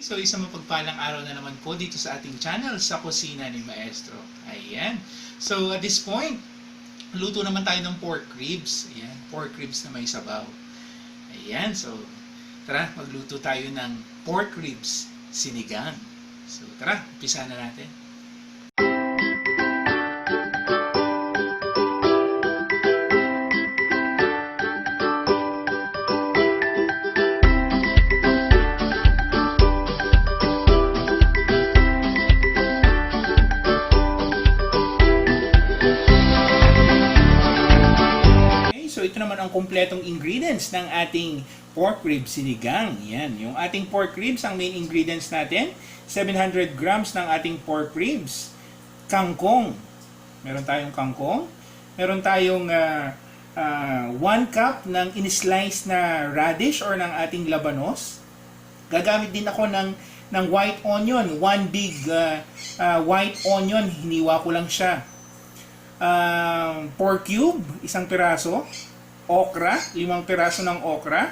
So isang mapagpalang araw na naman po dito sa ating channel sa kusina ni Maestro. Ayan. So at this point, luto naman tayo ng pork ribs. Ayan, pork ribs na may sabaw. Ayan, so tara, magluto tayo ng pork ribs sinigang. So tara, umpisa na natin. So ito naman ang kumpletong ingredients ng ating pork ribs sinigang. Yan, yung ating pork ribs, ang main ingredients natin, 700 grams ng ating pork ribs. Kangkong. Meron tayong kangkong. Meron tayong 1 cup ng in-slice na radish or ng ating labanos. Gagamit din ako ng white onion, 1 big white onion, hiniwa ko lang siya. Pork cube, 1 piraso. Okra, 5 piraso ng okra.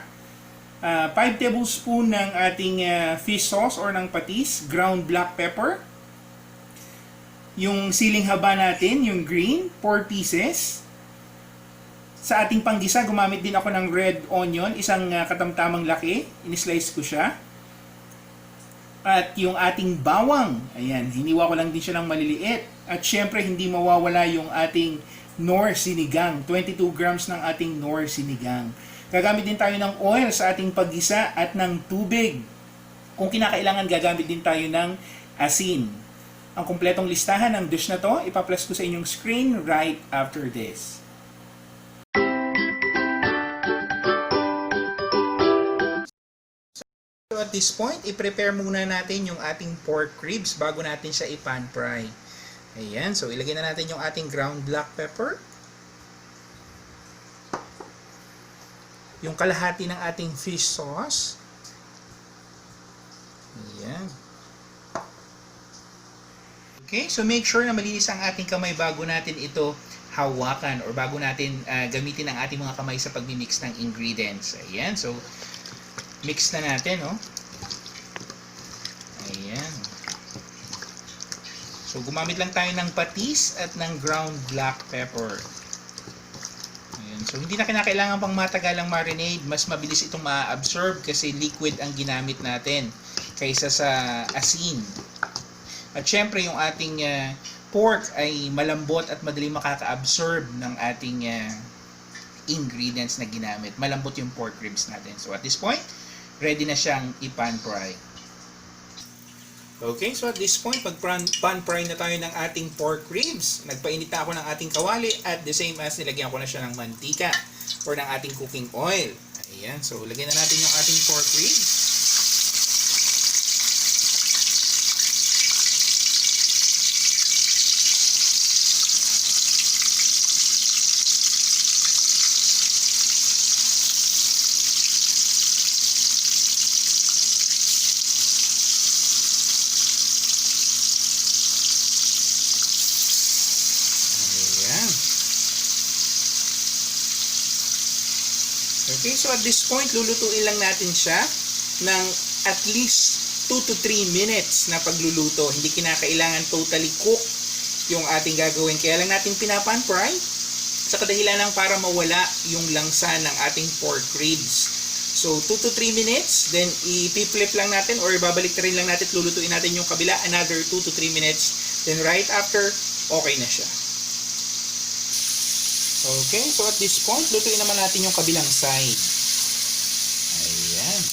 5 tablespoon ng ating fish sauce or ng patis, ground black pepper. Yung siling haba natin, yung green, 4 pieces. Sa ating panggisa, gumamit din ako ng red onion, 1 katamtamang laki. In-slice ko siya. At yung ating bawang, ayan, hiniwa ko lang din siya ng maliliit. At syempre, hindi mawawala yung ating Nor sinigang. 22 grams ng ating Nor sinigang. Gagamit din tayo ng oil sa ating paggisa at ng tubig. Kung kinakailangan, gagamit din tayo ng asin. Ang kumpletong listahan ng dish na to, ipa-plus ko sa inyong screen right after this. So at this point, i-prepare muna natin yung ating pork ribs bago natin siya i-pan fry. Ayan, so ilagay na natin yung ating ground black pepper. Yung kalahati ng ating fish sauce. Ayan. Okay, so make sure na malinis ang ating kamay bago natin ito hawakan or bago natin gamitin ang ating mga kamay sa pagmimix ng ingredients. Ayan, so mix na natin, no? Ayan. So, gumamit lang tayo ng patis at ng ground black pepper. Ayan. So, hindi na kinakailangan pang matagalang marinade. Mas mabilis itong ma-absorb kasi liquid ang ginamit natin kaysa sa asin. At syempre, yung ating pork ay malambot at madali makaka-absorb ng ating ingredients na ginamit. Malambot yung pork ribs natin. So, at this point, ready na siyang i-pan fry. Okay, so at this point, pan fry na tayo ng ating pork ribs. Nagpainit na ako ng ating kawali at the same as nilagyan ko na siya ng mantika or ng ating cooking oil. Ayan, so lagyan na natin yung ating pork ribs. Okay, so at this point, lulutuin lang natin siya ng at least 2 to 3 minutes na pagluluto. Hindi kinakailangan totally cook yung ating gagawin. Kaya lang natin pinapan fry sa kadahilan ng para mawala yung langsa ng ating pork ribs. So, 2 to 3 minutes, then i-flip lang natin or babalik rin lang natin, lulutuin natin yung kabila, another 2 to 3 minutes. Then right after, okay na siya. Okay, so at this point, lutuin naman natin yung kabilang side. Ayan.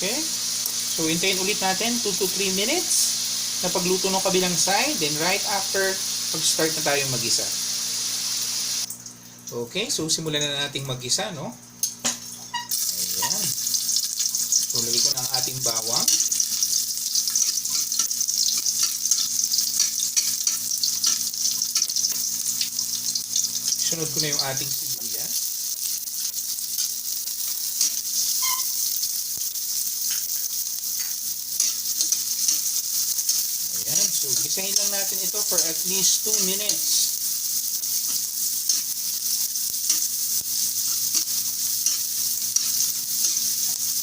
Okay. So, hintayin ulit natin 2 to 3 minutes na pagluto ng kabilang side. Then right after, pag-start na tayo mag-isa. Okay, so simulan na nating mag-isa, no? Ayan. So, lagay ko na ang ating bawang. Sunod ko na yung ating sibuyas. So, gisahin lang natin ito for at least 2 minutes.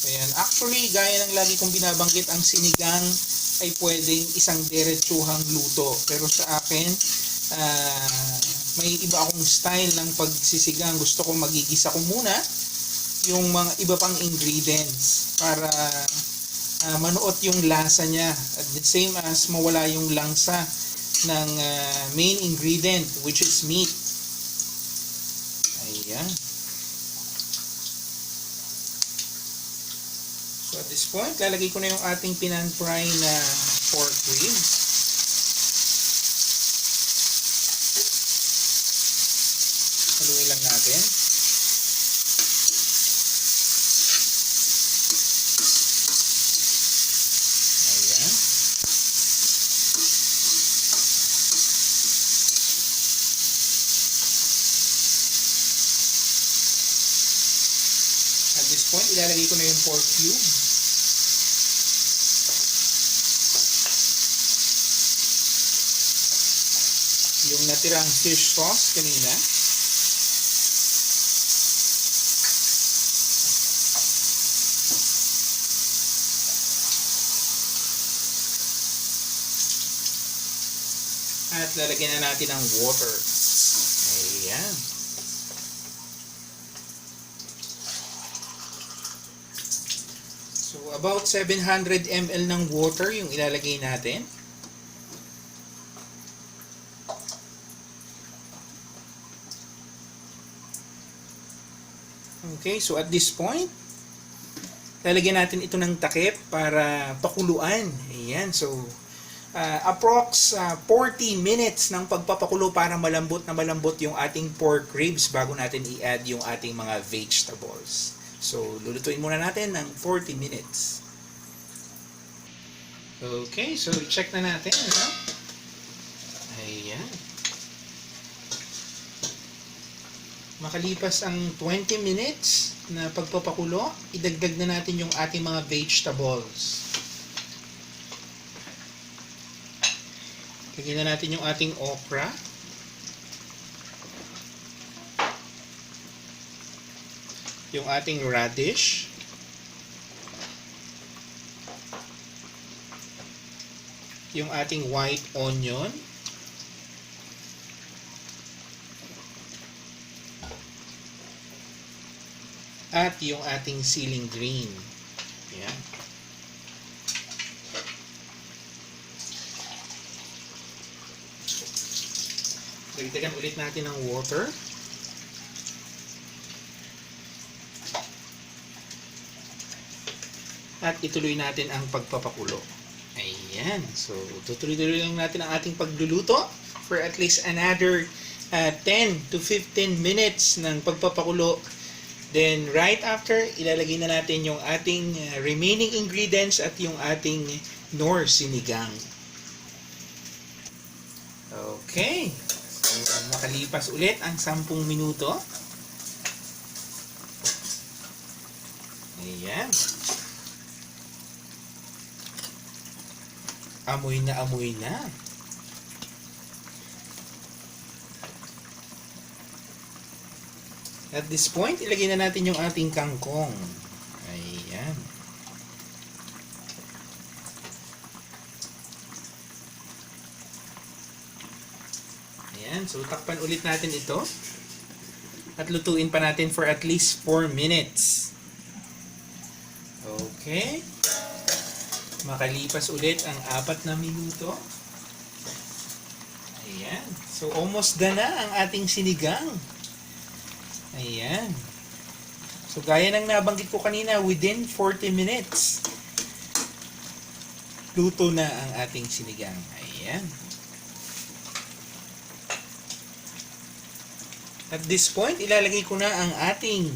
Ayan. Actually, gaya ng lagi kong binabanggit, ang sinigang ay pwedeng isang diretsuhang luto. Pero sa akin, may iba akong style ng pagsisigang. Gusto ko magigisa ko muna yung mga iba pang ingredients para manuot yung lasa niya. At the same as mawala yung langsa ng main ingredient, which is meat. Ayan. So at this point, lalagay ko na yung ating pinan-fry na pork ribs. Haluin lang natin. Ayan. At this point, ilalagay ko na yung pork cube. Yung natirang fish sauce kanina. At lalagyan na natin ng water. Ayan. So, about 700 ml ng water yung ilalagay natin. Okay, so at this point, lalagyan natin ito ng takip para pakuluan. Ayan, so approx 40 minutes ng pagpapakulo para malambot na malambot yung ating pork ribs bago natin i-add yung ating mga vegetables. So, lulutuin muna natin ng 40 minutes. Okay, so check na natin. No? Ayan. Makalipas ang 20 minutes na pagpapakulo, idagdag na natin yung ating mga vegetables. Lagyan na natin yung ating okra. Yung ating radish. Yung ating white onion. At yung ating siling green. Yan. Dagdagan ulit natin ng water. At ituloy natin ang pagpapakulo. Ayan. So, tutuloy-tuloy lang natin ang ating pagluluto for at least another 10 to 15 minutes ng pagpapakulo. Then, right after, ilalagay na natin yung ating remaining ingredients at yung ating Knorr sinigang. Okay. So, makalipas ulit ang 10 minuto. Ayan. Amoy na amoy na. At this point, ilagay na natin yung ating kangkong. Ayan. Ayan. So, takpan ulit natin ito. At lutuin pa natin for at least 4 minutes. Okay. Makalipas ulit ang 4 na minuto. Ayan. So, almost done na ang ating sinigang. Ayan. So, gaya ng nabanggit ko kanina, within 40 minutes, luto na ang ating sinigang. Ayan. At this point, ilalagay ko na ang ating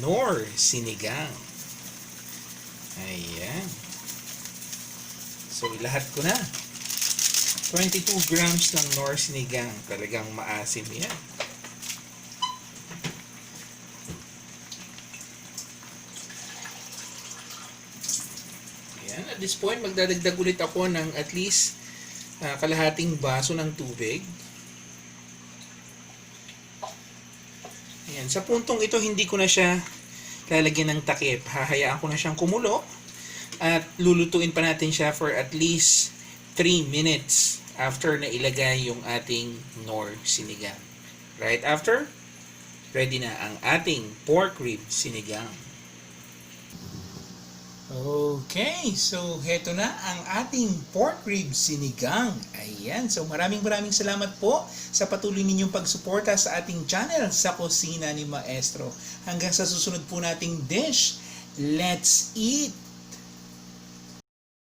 Knorr sinigang. Ayan. So, ilahat ko na. 22 grams ng Knorr sinigang. Talagang maasim yan. At this point, magdadagdag ulit ako ng at least kalahating baso ng tubig. Ayan. Sa puntong ito, hindi ko na siya lalagyan ng takip. Hahayaan ko na siyang kumulo at lulutuin pa natin siya for at least 3 minutes after na ilagay yung ating Knorr sinigang. Right after, ready na ang ating pork rib sinigang. Okay, so heto na ang ating pork rib sinigang. Ayan, so maraming salamat po sa patuloy ninyong pagsuporta sa ating channel sa Kusina ni Maestro. Hanggang sa susunod po nating dish, let's eat!